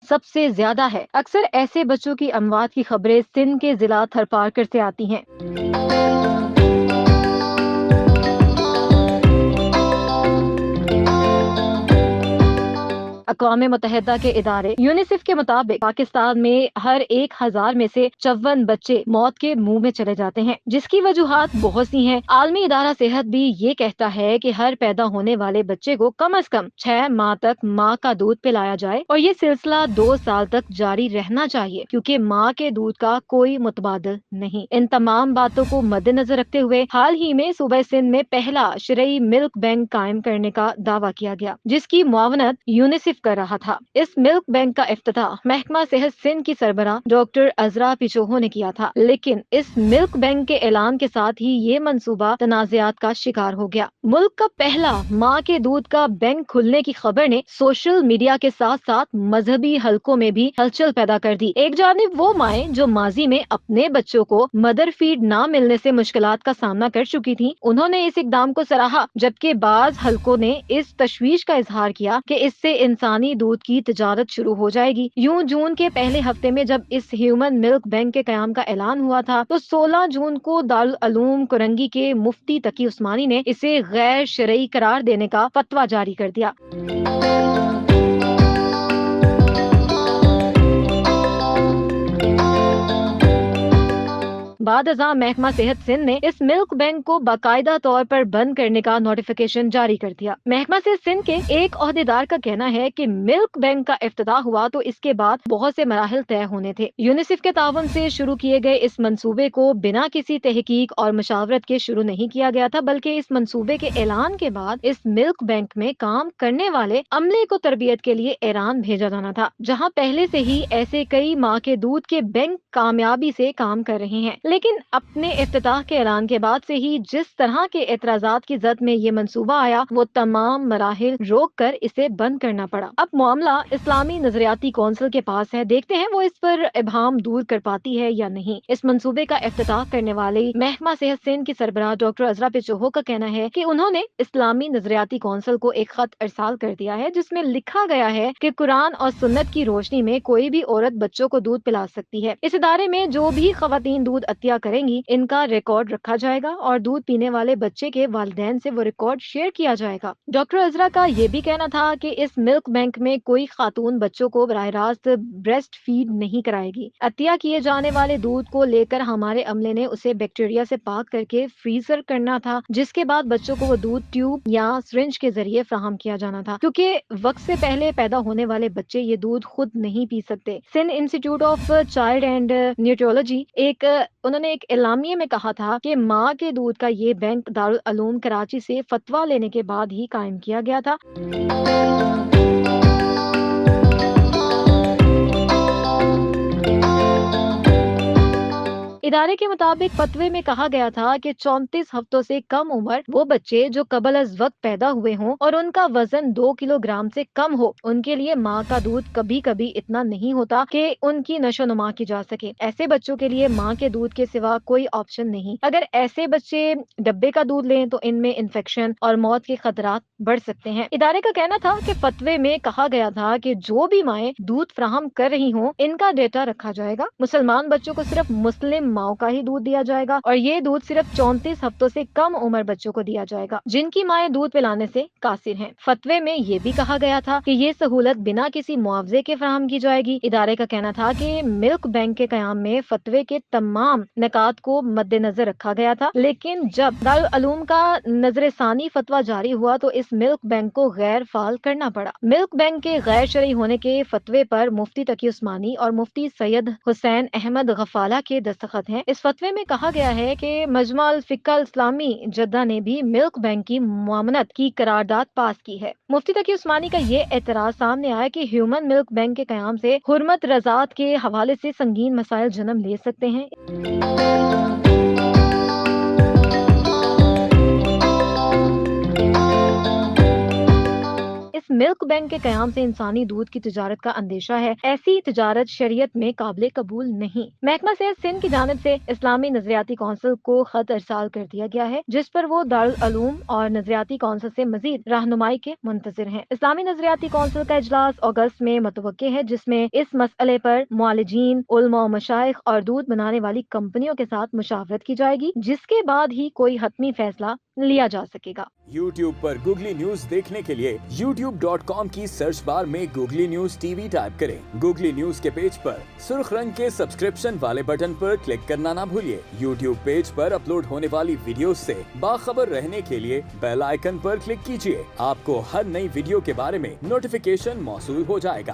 سب سے زیادہ ہے۔ اکثر ایسے بچوں کی اموات کی خبریں سندھ کے ضلع تھرپارکر سے آتی ہیں۔ اقوام متحدہ کے ادارے یونیسیف کے مطابق پاکستان میں ہر 1000 میں سے 54 بچے موت کے منہ میں چلے جاتے ہیں، جس کی وجوہات بہت سی ہیں۔ عالمی ادارہ صحت بھی یہ کہتا ہے کہ ہر پیدا ہونے والے بچے کو کم از کم 6 ماہ تک ماں کا دودھ پلایا جائے، اور یہ سلسلہ 2 سال تک جاری رہنا چاہیے، کیونکہ ماں کے دودھ کا کوئی متبادل نہیں۔ ان تمام باتوں کو مد نظر رکھتے ہوئے حال ہی میں صوبہ سندھ میں پہلا شرعی ملک بینک قائم کرنے کا دعویٰ کیا گیا، جس کی معاونت یونیسیف کر رہا تھا۔ اس ملک بینک کا افتتاح محکمہ صحت سندھ کی سربراہ ڈاکٹر عذرا پیچوہو نے کیا تھا، لیکن اس ملک بینک کے اعلان کے ساتھ ہی یہ منصوبہ تنازعات کا شکار ہو گیا۔ ملک کا پہلا ماں کے دودھ کا بینک کھلنے کی خبر نے سوشل میڈیا کے ساتھ ساتھ مذہبی حلقوں میں بھی ہلچل پیدا کر دی۔ ایک جانب وہ مائیں جو ماضی میں اپنے بچوں کو مدر فیڈ نہ ملنے سے مشکلات کا سامنا کر چکی تھیں، انہوں نے اس اقدام کو سراہا، جبکہ بعض حلقوں نے اس تشویش کا اظہار کیا کہ اس سے انسانی دودھ کی تجارت شروع ہو جائے گی۔ یوں جون کے پہلے ہفتے میں جب اس ہیومن ملک بینک کے قیام کا اعلان ہوا تھا تو 16 جون کو دارالعلوم کرنگی کے مفتی تقی عثمانی نے اسے غیر شرعی قرار دینے کا فتویٰ جاری کر دیا۔ بعد ازاں محکمہ صحت سندھ نے اس ملک بینک کو باقاعدہ طور پر بند کرنے کا نوٹیفیکیشن جاری کر دیا۔ محکمہ صحت سندھ کے ایک عہدیدار کا کہنا ہے کہ ملک بینک کا افتتاح ہوا تو اس کے بعد بہت سے مراحل طے ہونے تھے۔ یونیسیف کے تعاون سے شروع کیے گئے اس منصوبے کو بنا کسی تحقیق اور مشاورت کے شروع نہیں کیا گیا تھا، بلکہ اس منصوبے کے اعلان کے بعد اس ملک بینک میں کام کرنے والے عملے کو تربیت کے لیے ایران بھیجا جانا تھا، جہاں پہلے سے ہی ایسے کئی ماں کے دودھ کے بینک کامیابی سے کام کر رہے ہیں۔ لیکن اپنے افتتاح کے اعلان کے بعد سے ہی جس طرح کے اعتراضات کی زد میں یہ منصوبہ آیا، وہ تمام مراحل روک کر اسے بند کرنا پڑا۔ اب معاملہ اسلامی نظریاتی کونسل کے پاس ہے، دیکھتے ہیں وہ اس پر ابہام دور کر پاتی ہے یا نہیں۔ اس منصوبے کا افتتاح کرنے والی محکمہ صحت سندھ کی سربراہ ڈاکٹر عذرا پیچوہو کا کہنا ہے کہ انہوں نے اسلامی نظریاتی کونسل کو ایک خط ارسال کر دیا ہے، جس میں لکھا گیا ہے کہ قرآن اور سنت کی روشنی میں کوئی بھی عورت بچوں کو دودھ پلا سکتی ہے۔ اس ادارے میں جو بھی خواتین دودھ عطیہ کریں گی، ان کا ریکارڈ رکھا جائے گا اور دودھ پینے والے بچے کے والدین سے وہ ریکارڈ شیئر کیا جائے گا۔ ڈاکٹر عذرا کا یہ بھی کہنا تھا کہ اس ملک بینک میں کوئی خاتون بچوں کو براہ راست بریسٹ فیڈ نہیں کرائے گی۔ عطیہ کیے جانے والے دودھ کو لے کر ہمارے عملے نے اسے بیکٹیریا سے پاک کر کے فریزر کرنا تھا، جس کے بعد بچوں کو وہ دودھ ٹیوب یا سرنج کے ذریعے فراہم کیا جانا تھا، کیونکہ وقت سے پہلے پیدا ہونے والے بچے یہ دودھ خود نہیں پی سکتے۔ Sindh institute of child and neurology انہوں نے ایک اعلامیے میں کہا تھا کہ ماں کے دودھ کا یہ بینک دارالعلوم کراچی سے فتویٰ لینے کے بعد ہی قائم کیا گیا تھا۔ ادارے کے مطابق فتوے میں کہا گیا تھا کہ 34 ہفتوں سے کم عمر وہ بچے جو قبل از وقت پیدا ہوئے ہوں اور ان کا وزن 2 کلو گرام سے کم ہو، ان کے لیے ماں کا دودھ کبھی کبھی اتنا نہیں ہوتا کہ ان کی نشو و نما کی جا سکے۔ ایسے بچوں کے لیے ماں کے دودھ کے سوا کوئی آپشن نہیں۔ اگر ایسے بچے ڈبے کا دودھ لیں تو ان میں انفیکشن اور موت کے خطرات بڑھ سکتے ہیں۔ ادارے کا کہنا تھا کہ فتوے میں کہا گیا تھا کہ جو بھی مائیں دودھ فراہم کر رہی ہوں، ان کا ڈیٹا رکھا جائے گا۔ مسلمان بچوں کو صرف مسلم ماؤں کا ہی دودھ دیا جائے گا، اور یہ دودھ صرف 34 ہفتوں سے کم عمر بچوں کو دیا جائے گا جن کی مائیں دودھ پلانے سے قاصر ہیں۔ فتوے میں یہ بھی کہا گیا تھا کہ یہ سہولت بنا کسی معاوضے کے فراہم کی جائے گی۔ ادارے کا کہنا تھا کہ ملک بینک کے قیام میں فتوے کے تمام نکات کو مد نظر رکھا گیا تھا، لیکن جب دارالعلوم کا نظر ثانی فتویٰ جاری ہوا تو اس ملک بینک کو غیر فعال کرنا پڑا۔ ملک بینک کے غیر شرعی ہونے کے فتوے پر مفتی تقی عثمانی اور مفتی سید حسین احمد غفالہ کے دستخط ہیں۔ اس فتوے میں کہا گیا ہے کہ مجمع الفقہ الاسلامی جدہ نے بھی ملک بینک کی معاونت کی قرارداد پاس کی ہے۔ مفتی تقی عثمانی کا یہ اعتراض سامنے آیا کہ ہیومن ملک بینک کے قیام سے حرمت رضاعت کے حوالے سے سنگین مسائل جنم لے سکتے ہیں۔ اس ملک بینک کے قیام سے انسانی دودھ کی تجارت کا اندیشہ ہے، ایسی تجارت شریعت میں قابل قبول نہیں۔ محکمہ صحت سندھ کی جانب سے اسلامی نظریاتی کونسل کو خط ارسال کر دیا گیا ہے، جس پر وہ دارالعلوم اور نظریاتی کونسل سے مزید رہنمائی کے منتظر ہیں۔ اسلامی نظریاتی کونسل کا اجلاس اگست میں متوقع ہے، جس میں اس مسئلے پر معالجین، علماء و مشائخ اور دودھ بنانے والی کمپنیوں کے ساتھ مشاورت کی جائے گی، جس کے بعد ہی کوئی حتمی فیصلہ لیا جا سکے گا۔ یوٹیوب پر گوگلی نیوز دیکھنے کے لیے youtube.com کی سرچ بار میں googly news T V type کریں۔ گوگلی نیوز کے پیج پر سرخ رنگ کے سبسکرپشن والے بٹن پر کلک کرنا نہ بھولیے۔ یوٹیوب پیج پر اپلوڈ ہونے والی ویڈیوز سے باخبر رہنے کے لیے بیل آئیکن پر کلک کیجیے۔ آپ کو ہر نئی ویڈیو کے بارے میں نوٹیفیکیشن موصول ہو جائے گا۔